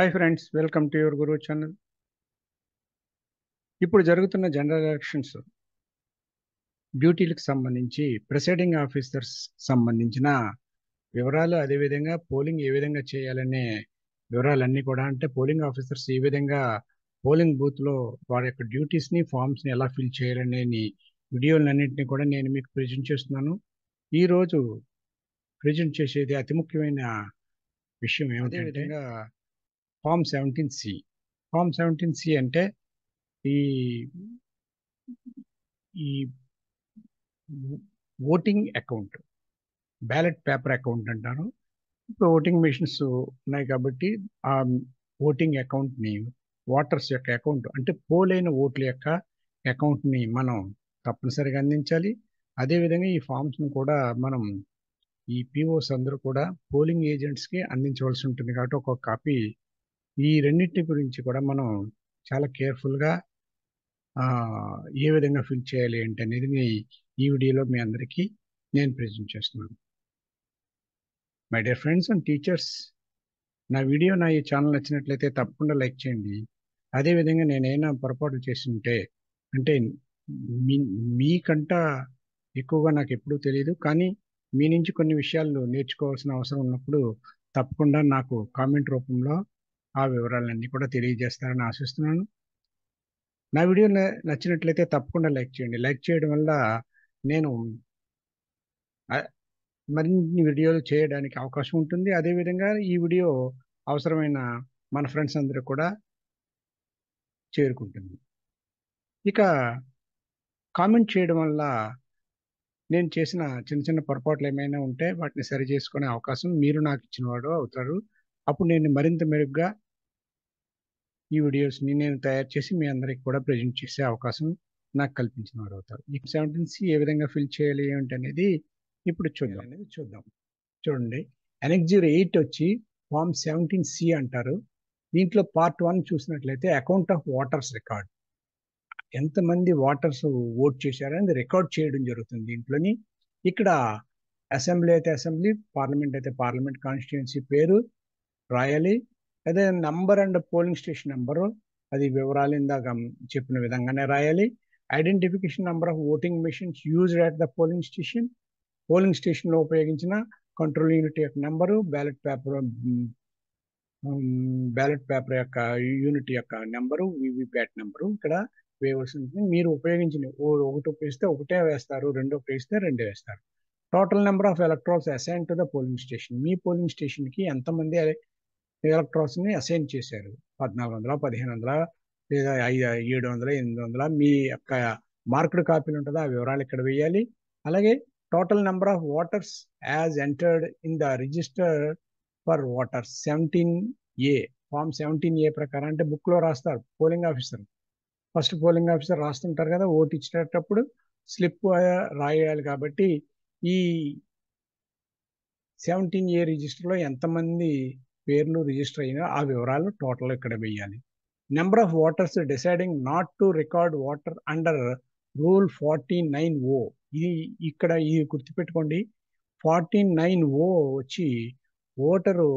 Hi friends, welcome to your Guru channel. ఇప్పుడు జరుగుతున్న general elections డ్యూటీలకు సంబంధించి ప్రిసైడింగ్ ఆఫీసర్స్ సంబంధించిన వివరాలు, అదేవిధంగా పోలింగ్ ఏ విధంగా చేయాలనే వివరాలన్నీ కూడా, అంటే పోలింగ్ ఆఫీసర్స్ ఏ విధంగా పోలింగ్ బూత్లో వారి యొక్క డ్యూటీస్ని, ఫామ్స్ని ఎలా ఫిల్ చేయాలనే వీడియోలన్నింటినీ కూడా నేను మీకు ప్రజెంట్ చేస్తున్నాను. ఈరోజు ప్రజెంట్ చేసేది అతి ముఖ్యమైన విషయం ఏమిటంటే ఫామ్ 17C. ఫామ్ 17C అంటే ఈ ఈ voting account, ballot paper account అంటారు. ఇప్పుడు ఓటింగ్ మెషిన్స్ ఉన్నాయి కాబట్టి ఆ ఓటింగ్ అకౌంట్ని, ఓటర్స్ యొక్క అకౌంట్ అంటే పోలైన ఓట్ల యొక్క అకౌంట్ని మనం తప్పనిసరిగా అందించాలి. అదేవిధంగా ఈ ఫామ్స్ను కూడా మనం ఈ పిఓస్ అందరూ కూడా పోలింగ్ ఏజెంట్స్కి అందించవలసి ఉంటుంది. కాబట్టి ఒక్కొక్క కాపీ ఈ రెండింటి గురించి కూడా మనం చాలా కేర్ఫుల్గా ఏ విధంగా ఫిల్ చేయాలి ఏంటి అనేది ఈ వీడియోలో మీ అందరికీ నేను ప్రజెంట్ చేస్తున్నాను. My dear friends and teachers, నా ఈ ఛానల్ నచ్చినట్లయితే తప్పకుండా లైక్ చేయండి. అదేవిధంగా నేనైనా పొరపాటు చేసి ఉంటే, అంటే మీకంట ఎక్కువగా నాకు ఎప్పుడూ తెలియదు, కానీ మీ నుంచి కొన్ని విషయాలు నేర్చుకోవాల్సిన అవసరం ఉన్నప్పుడు తప్పకుండా నాకు కామెంట్ రూపంలో ఆ వివరాలన్నీ కూడా తెలియజేస్తారని ఆశిస్తున్నాను. నా వీడియో నచ్చినట్లయితే తప్పకుండా లైక్ చేయండి. లైక్ చేయడం వల్ల నేను మరిన్ని వీడియోలు చేయడానికి అవకాశం ఉంటుంది. అదేవిధంగా ఈ వీడియో అవసరమైన మన ఫ్రెండ్స్ అందరూ కూడా చేరుకుంటుంది. ఇక కామెంట్ చేయడం వల్ల నేను చేసిన చిన్న చిన్న పొరపాట్లు ఏమైనా ఉంటే వాటిని సరి చేసుకునే అవకాశం మీరు నాకు ఇచ్చిన వాడు అవుతారు. అప్పుడు నేను మరింత మెరుగ్గా ఈ వీడియోస్ని నేను తయారు చేసి మీ అందరికి కూడా ప్రజెంట్ చేసే అవకాశం నాకు కల్పించిన వారు అవుతారు. ఈ 17C ఏ విధంగా ఫిల్ చేయాలి ఏంటి అనేది ఇప్పుడు చూద్దాం. చూడండి, Annex 08 వచ్చి ఫామ్ 17C అంటారు. దీంట్లో పార్ట్ 1 చూసినట్లయితే అకౌంట్ ఆఫ్ ఓటర్స్ రికార్డ్, ఎంతమంది ఓటర్స్ ఓట్ చేశారని రికార్డ్ చేయడం జరుగుతుంది. దీంట్లోని ఇక్కడ అసెంబ్లీ అయితే అసెంబ్లీ, పార్లమెంట్ అయితే పార్లమెంట్ కాన్స్టిట్యుయెన్సీ పేరు రాయాలి. అదే number and polling station number, అది వివరాలు ఇందాక చెప్పిన విధంగానే రాయాలి. Identification number of voting machines used at the polling స్టేషన్లో ఉపయోగించిన కంట్రోల్ యూనిట్ యొక్క నెంబరు, బ్యాలెట్ పేపర్ యొక్క యూనిట్ యొక్క నెంబరు, వివిప్యాట్ నెంబరు ఇక్కడ వేయవలసి ఉంటుంది. మీరు ఉపయోగించిన ఒకటి ఉపయోగిస్తే ఒకటే వేస్తారు, రెండు ఉపయోగిస్తే రెండే వేస్తారు. Total number of electorals assign to the polling station, me polling స్టేషన్కి ఎంతమంది ఎలక్ట్రాల్స్ని అసైన్ చేశారు, 1400, 1500 లేదా 700, 800, మీ యొక్క మార్క్డ్ కాపీలు ఉంటుందో ఆ వివరాలు ఇక్కడ వేయాలి. అలాగే total number of voters as entered in the register for voters 17A, form 17A ప్రకారం, అంటే బుక్లో రాస్తారు polling officer, first polling officer రాస్తుంటారు కదా ఓటు ఇచ్చేటప్పుడు స్లిప్ రాయాలి. కాబట్టి ఈ 17A రిజిస్టర్లో ఎంతమంది పేర్లు రిజిస్టర్ అయినా ఆ వివరాలు టోటల్ ఇక్కడ వేయాలి. Number of voters deciding not to record voter under rule 49O, ఇక్కడ గుర్తుపెట్టుకోండి. 49O వచ్చి ఓటరు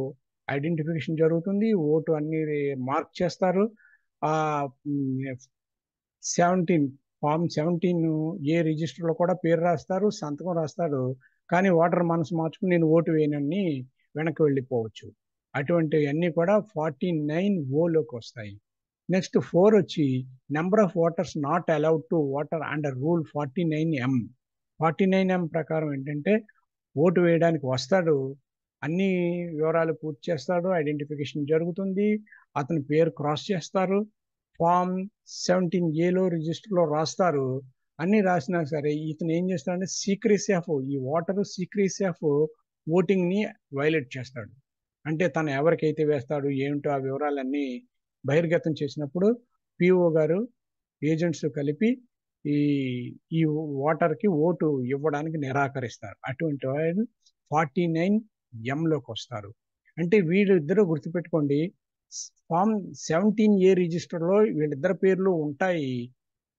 ఐడెంటిఫికేషన్ జరుగుతుంది, ఓటు అన్ని మార్క్ చేస్తారు. ఫామ్ 17A రిజిస్టర్లో కూడా పేరు రాస్తారు, సంతకం రాస్తాడు. కానీ ఓటర్ మనసు మార్చుకుని నేను ఓటు వేయనని వెనక్కి వెళ్ళిపోవచ్చు. అటువంటివన్నీ కూడా 49O వస్తాయి. నెక్స్ట్ 4 వచ్చి number of voters not allowed to voter under rule 49M. 49M ప్రకారం ఏంటంటే ఓటు వేయడానికి వస్తాడు, అన్ని వివరాలు పూర్తి చేస్తాడు, ఐడెంటిఫికేషన్ జరుగుతుంది, అతని పేరు క్రాస్ చేస్తారు, ఫామ్ 17Aలో రిజిస్టర్లో రాస్తారు. అన్ని రాసినా సరే ఇతను ఏం చేస్తాడంటే ఈ ఓటరు సీక్రెసీ ఆఫ్ ఓటింగ్ని వైలేట్ చేస్తాడు. అంటే తను ఎవరికైతే వేస్తాడు ఏమిటో ఆ వివరాలన్నీ బహిర్గతం చేసినప్పుడు పిఓ గారు ఏజెంట్స్ కలిపి ఈ ఓటర్కి ఓటు ఇవ్వడానికి నిరాకరిస్తారు. అటువంటి వాళ్ళు 49Mలోకి వస్తారు. అంటే వీళ్ళిద్దరూ గుర్తుపెట్టుకోండి, ఫామ్ 17A రిజిస్టర్లో వీళ్ళిద్దరు పేర్లు ఉంటాయి,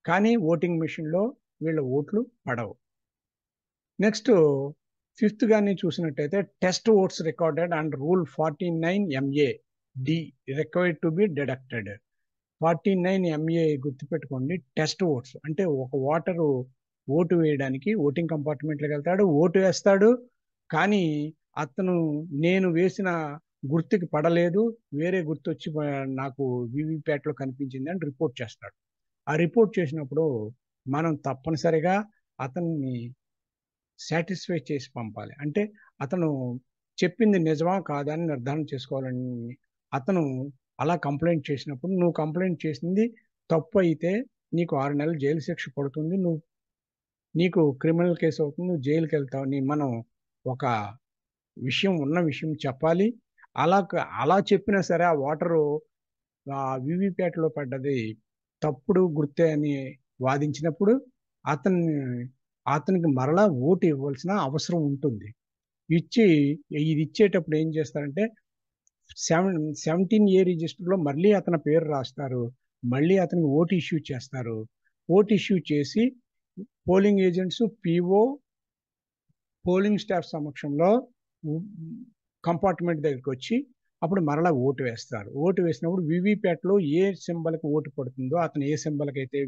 కానీ ఓటింగ్ మెషిన్లో వీళ్ళ ఓట్లు పడవు. నెక్స్ట్ 5th గాని చూసినట్టయితే test votes recorded and rule 49MA. The required to be deducted. 49 MA గుర్తుపెట్టుకోండి, టెస్ట్ ఓట్స్. అంటే ఒక ఓటరు ఓటు వేయడానికి ఓటింగ్ కంపార్ట్మెంట్లోకి వెళ్తాడు, ఓటు వేస్తాడు. కానీ అతను నేను వేసిన గుర్తుకి పడలేదు, వేరే గుర్తు వచ్చి నాకు వీవీప్యాట్లో కనిపించింది అని రిపోర్ట్ చేస్తాడు. ఆ రిపోర్ట్ చేసినప్పుడు మనం తప్పనిసరిగా అతన్ని సాటిస్ఫై చేసి పంపాలి. అంటే అతను చెప్పింది నిజమా కాదా అని నిర్ధారణ చేసుకోవాలని అతను అలా కంప్లైంట్ చేసినప్పుడు, నువ్వు కంప్లైంట్ చేసింది తప్పు అయితే నీకు 6 నెలలు జైలు శిక్ష పడుతుంది, నీకు క్రిమినల్ కేసు అవుతుంది, నువ్వు జైలుకి వెళ్తావు అని మనం ఒక ఉన్న విషయం చెప్పాలి. అలా చెప్పినా సరే ఆ ఓటరు వీవీప్యాట్లో పడ్డది తప్పుడు గుర్తే అని వాదించినప్పుడు అతన్ని అతనికి మరలా ఓటు ఇవ్వాల్సిన అవసరం ఉంటుంది. ఇది ఇచ్చేటప్పుడు ఏం చేస్తారంటే 17A రిజిస్టర్లో మళ్ళీ అతని పేరు రాస్తారు, మళ్ళీ అతనికి ఓటు ఇష్యూ చేస్తారు. ఓటు ఇష్యూ చేసి polling agents, PO, polling staff సమక్షంలో కంపార్ట్మెంట్ దగ్గరికి వచ్చి అప్పుడు మరలా ఓటు వేస్తారు. ఓటు వేసినప్పుడు వీవీప్యాట్లో ఏ సింబల్కి ఓటు పడుతుందో, అతను ఏ సింబల్కి అయితే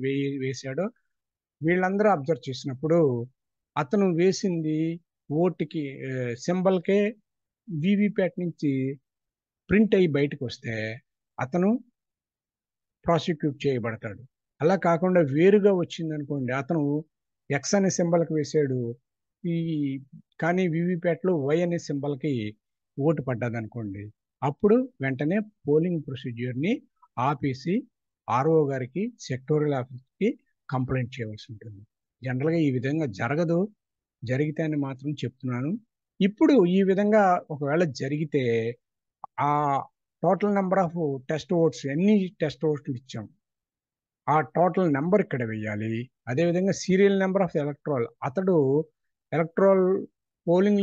వేశాడో వీళ్ళందరూ అబ్జర్వ్ చేసినప్పుడు అతను వేసింది ఓటుకి సింబల్కే వీవీప్యాట్ నుంచి ప్రింట్ అయ్యి బయటకు వస్తే అతను ప్రాసిక్యూట్ చేయబడతాడు. అలా కాకుండా వేరుగా వచ్చింది అనుకోండి, అతను ఎక్స్ అనే సింబల్కి వేసాడు, ఈ కానీ వీవీప్యాట్లో వై అనే సింబల్కి ఓటు పడ్డది అనుకోండి, అప్పుడు వెంటనే పోలింగ్ ప్రొసీజ్యూర్ని ఆపేసి ఆర్ఓ గారికి, సెక్టోరియల్ ఆఫీస్కి కంప్లైంట్ చేయవలసి ఉంటుంది. జనరల్గా ఈ విధంగా జరగదు, జరిగితే అని మాత్రం చెప్తున్నాను. ఇప్పుడు ఈ విధంగా ఒకవేళ జరిగితే ఆ total number of test votes, ఎన్ని టెస్ట్ ఓట్లు ఇచ్చాం ఆ టోటల్ నెంబర్ ఇక్కడ వేయాలి. అదేవిధంగా సీరియల్ నెంబర్ ఆఫ్ అతడు ఎలక్ట్రల్ పోలింగ్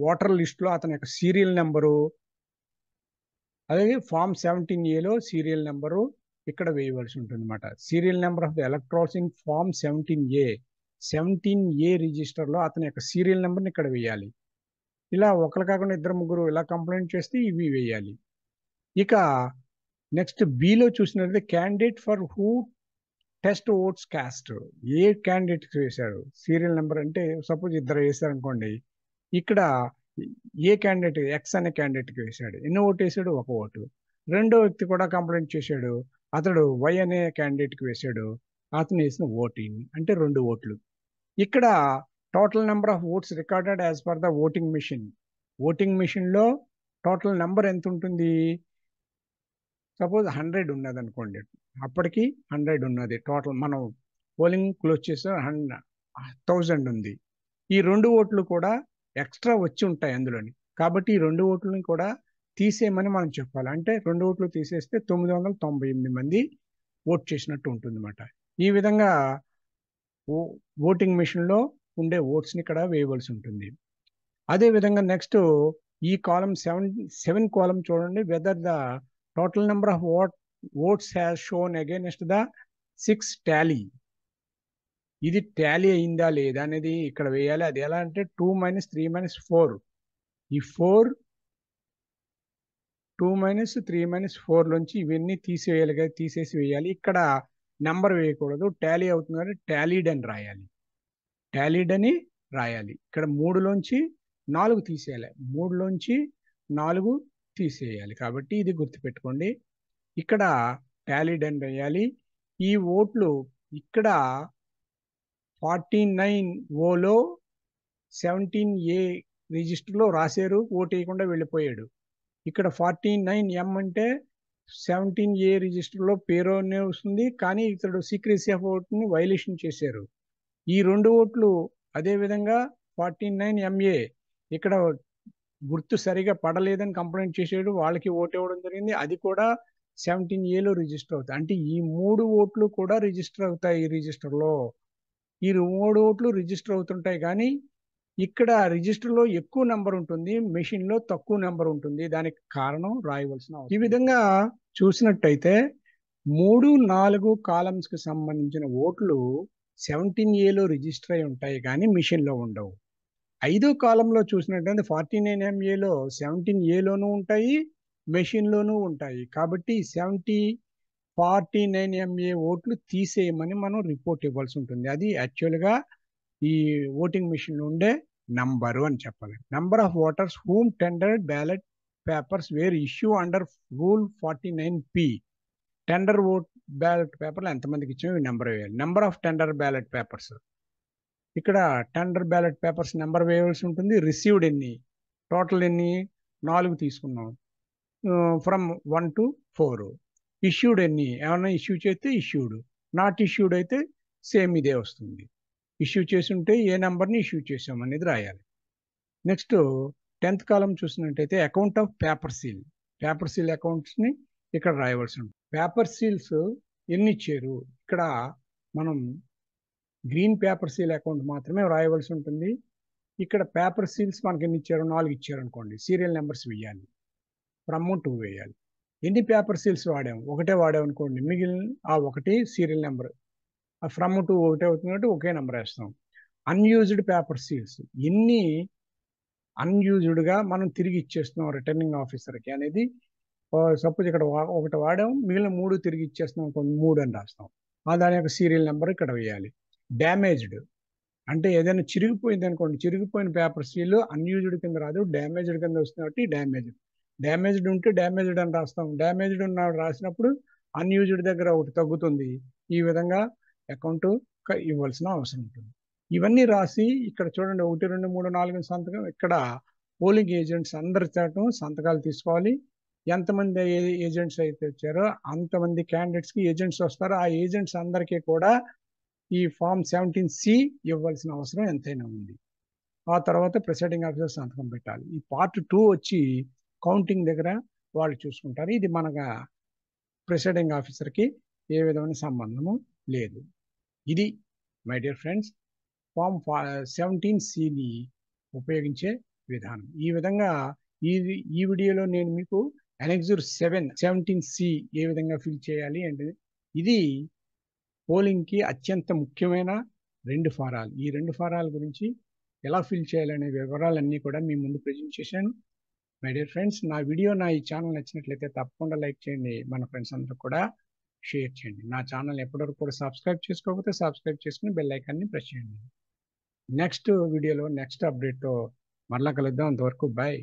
ఓటర్ లిస్టులో అతని యొక్క సీరియల్ నెంబరు, అలాగే ఫామ్ 17Aలో సీరియల్ నెంబరు ఇక్కడ వేయవలసి ఉంటుంది అన్నమాట. Serial number of the electorals in form 17A రిజిస్టర్లో అతని యొక్క సీరియల్ నెంబర్ని ఇక్కడ వేయాలి. ఇలా ఒకరు కాకుండా ఇద్దరు ముగ్గురు ఇలా కంప్లైంట్ చేస్తే ఇవి వేయాలి. ఇక నెక్స్ట్ బిలో చూసినట్లయితే candidate for who test votes cast, ఏ క్యాండిడేట్కి వేశారు సీరియల్ నెంబర్ అంటే సపోజ్ ఇద్దరు వేశారు అనుకోండి, ఇక్కడ ఏ క్యాండిడేట్ ఎక్స్ అనే క్యాండిడేట్కి వేశాడు, ఎన్ని ఓటు వేసాడు, ఒక ఓటు. రెండో వ్యక్తి కూడా కంప్లైంట్ చేశాడు, అతడు వై అనే క్యాండిడేట్కి వేశాడు, అతను వేసిన ఓటింగ్ అంటే 2 ఓట్లు. ఇక్కడ total number of votes recorded as per the voting మిషన్లో టోటల్ నెంబర్ ఎంత ఉంటుంది, సపోజ్ 100 ఉన్నది అనుకోండి, అప్పటికి 100 ఉన్నది టోటల్, మనం పోలింగ్ క్లోజ్ చేస్తే 1000 ఉంది. ఈ 2 ఓట్లు కూడా ఎక్స్ట్రా వచ్చి ఉంటాయి అందులోని, కాబట్టి ఈ 2 ఓట్లని కూడా తీసేయమని మనం చెప్పాలి. అంటే 2 ఓట్లు తీసేస్తే 998 మంది ఓట్ చేసినట్టు ఉంటుంది అన్నమాట. ఈ విధంగా ఓటింగ్ మిషన్లో ఉండే ఓట్స్ని ఇక్కడ వేయవలసి ఉంటుంది. అదేవిధంగా నెక్స్ట్ ఈ కాలం 7 కాలం చూడండి, whether the total number of votes has shown against the 6 Tally, ఇది టాలీ అయిందా లేదా అనేది ఇక్కడ వేయాలి. అది ఎలా అంటే 2 - 3 - 4, ఈ 2 - 3 - 4 నుంచి ఇవన్నీ తీసేసి వేయాలి. ఇక్కడ నెంబర్ వేయకూడదు, టాలీ అవుతుంది కానీ టాలీడ్ అని రాయాలి. ఇక్కడ 3లోంచి 4 తీసేయాలి, 3లోంచి 4 తీసేయాలి. కాబట్టి ఇది గుర్తుపెట్టుకోండి, ఇక్కడ టాలీడ్ అని వేయాలి. ఈ ఓట్లు ఇక్కడ 49O 17A రిజిస్టర్లో రాశారు, ఓటు వేయకుండా వెళ్ళిపోయాడు. ఇక్కడ 49M అంటే 17A రిజిస్టర్లో పేరునే వస్తుంది, కానీ ఇతడు సీక్రెసీ ఆఫ్ ఓట్ని వైలేషన్ చేశారు. ఈ 2 ఓట్లు అదేవిధంగా 49MA ఇక్కడ గుర్తు సరిగా పడలేదని కంప్లైంట్ చేసాడు, వాళ్ళకి ఓటు ఇవ్వడం జరిగింది, అది కూడా 17Aలో రిజిస్టర్ అవుతాయి. అంటే ఈ 3 ఓట్లు కూడా రిజిస్టర్ అవుతాయి ఈ రిజిస్టర్లో. ఈ 3 ఓట్లు రిజిస్టర్ అవుతుంటాయి, కానీ ఇక్కడ రిజిస్టర్లో ఎక్కువ నెంబర్ ఉంటుంది, మెషిన్లో తక్కువ నెంబర్ ఉంటుంది. దానికి కారణం రాయవలసిన అవసరం. ఈ విధంగా చూసినట్టయితే 3, 4 కాలమ్స్కి సంబంధించిన ఓట్లు 17Aలో రిజిస్టర్ అయి ఉంటాయి, కానీ మిషన్లో ఉండవు. 5వ కాలంలో చూసినట్టయితే 49MAలో 17Aలోనూ ఉంటాయి, మెషిన్లోనూ ఉంటాయి. కాబట్టి 49 MA ఓట్లు తీసేయమని మనం రిపోర్ట్ ఇవ్వాల్సి ఉంటుంది. అది యాక్చువల్గా ఈ ఓటింగ్ మిషన్ ఉండే నంబరు అని చెప్పాలి. Number of voters whom tendered ballot papers were issue under rule 49P. Tender vote ballot పేపర్లు ఎంతమందికి ఇచ్చామో ఈ నెంబర్ వేయాలి. Number of tender ballot papers, ఇక్కడ టెండర్ బ్యాలెట్ పేపర్స్ నెంబర్ వేయవలసి ఉంటుంది. రిసీవ్డ్ ఎన్ని, టోటల్ ఎన్ని, 4 తీసుకున్నాం, ఫ్రమ్ 1 to 4. ఇష్యూడ్ ఎన్ని, ఏమన్నా ఇష్యూ చేస్తే ఇష్యూడ్, నాట్ ఇష్యూడ్ అయితే సేమ్ ఇదే వస్తుంది. ఇష్యూ చేసి ఉంటే ఏ నెంబర్ని ఇష్యూ చేసామనేది రాయాలి. నెక్స్ట్ 10th కాలం చూసినట్టయితే account of paper seal. Paper seal అకౌంట్స్ని ఇక్కడ రాయవలసి ఉంటుంది. పేపర్ సీల్స్ ఎన్ని ఇచ్చారు, ఇక్కడ మనం గ్రీన్ పేపర్ సీల్ అకౌంట్ మాత్రమే రాయవలసి ఉంటుంది. ఇక్కడ పేపర్ సీల్స్ మనకి ఎన్ని ఇచ్చారు, 4 ఇచ్చారు అనుకోండి, సీరియల్ నెంబర్స్ వేయాలి, ఫ్రమ్ 2 వేయాలి. ఎన్ని పేపర్ సీల్స్ వాడాము, ఒకటే వాడాము అనుకోండి, మిగిలిన ఆ ఒకటి సీరియల్ నెంబర్, ఆ ఫ్రమ్ 2 ఒకటే అవుతున్నట్టు ఒకే నెంబర్ వేస్తాం. అన్యూజ్డ్ పేపర్ సీల్స్, ఎన్ని అన్యూజ్డ్గా మనం తిరిగి ఇచ్చేస్తున్నాం రిటర్నింగ్ ఆఫీసర్కి అనేది. సపోజ్ ఇక్కడ ఒకటి వాడాం, మిగిలిన 3 తిరిగి ఇచ్చేస్తున్నాం, 3 అని రాస్తాం. దాని యొక్క సీరియల్ నెంబర్ ఇక్కడ వేయాలి. డ్యామేజ్డ్ అంటే ఏదైనా చిరిగిపోయింది అనుకోండి, చిరిగిపోయిన పేపర్ సీల్ అన్యూజ్డ్ కింద రాదు, డ్యామేజ్డ్ కింద వస్తుంది. కాబట్టి డ్యామేజ్డ్ ఉంటే డ్యామేజ్డ్ అని రాస్తాం. డ్యామేజ్డ్ ఉన్న రాసినప్పుడు అన్యూజ్డ్ దగ్గర ఒకటి తగ్గుతుంది. ఈ విధంగా అకౌంట్ ఇవ్వాల్సిన అవసరం ఉంటుంది. ఇవన్నీ రాసి ఇక్కడ చూడండి 1, 2, 3, 4 సంతకం. ఇక్కడ పోలింగ్ ఏజెంట్స్ అందరి చేత సంతకాలు తీసుకోవాలి. ఎంతమంది ఏజెంట్స్ అయితే వచ్చారో అంతమంది క్యాండిడేట్స్కి ఏజెంట్స్ వస్తారో ఆ ఏజెంట్స్ అందరికీ కూడా ఈ ఫామ్ 17C ఇవ్వాల్సిన అవసరం ఎంతైనా ఉంది. ఆ తర్వాత ప్రిసైడింగ్ ఆఫీసర్ సంతకం పెట్టాలి. ఈ పార్ట్ 2 వచ్చి కౌంటింగ్ దగ్గర వాళ్ళు చూసుకుంటారు. ఇది మనగా ప్రిసైడింగ్ ఆఫీసర్కి ఏ విధమైన సంబంధము లేదు. ఇది మై డియర్ ఫ్రెండ్స్ ఫామ్ 17Cని ఉపయోగించే విధానం. ఈ విధంగా ఈ వీడియోలో నేను మీకు అనెక్సర్ 17C ఏ విధంగా ఫిల్ చేయాలి అంటే, ఇది పోలింగ్కి అత్యంత ముఖ్యమైన 2 ఫారాలు. ఈ 2 ఫారాల గురించి ఎలా ఫిల్ చేయాలనే వివరాలన్నీ కూడా మీ ముందు ప్రజెంట్ చేశాను. మై డియర్ ఫ్రెండ్స్, నా ఈ ఛానల్ నచ్చినట్లయితే తప్పకుండా లైక్ చేయండి, మన ఫ్రెండ్స్ అందరూ కూడా షేర్ చేయండి. నా ఛానల్ ఎప్పటివరకు కూడా సబ్స్క్రైబ్ చేసుకోకపోతే సబ్స్క్రైబ్ చేసుకుని బెల్ ఐకాన్ని ప్రెస్ చేయండి. నెక్స్ట్ వీడియోలో నెక్స్ట్ అప్డేట్తో మరలా కలుద్దాం. అంతవరకు బాయ్.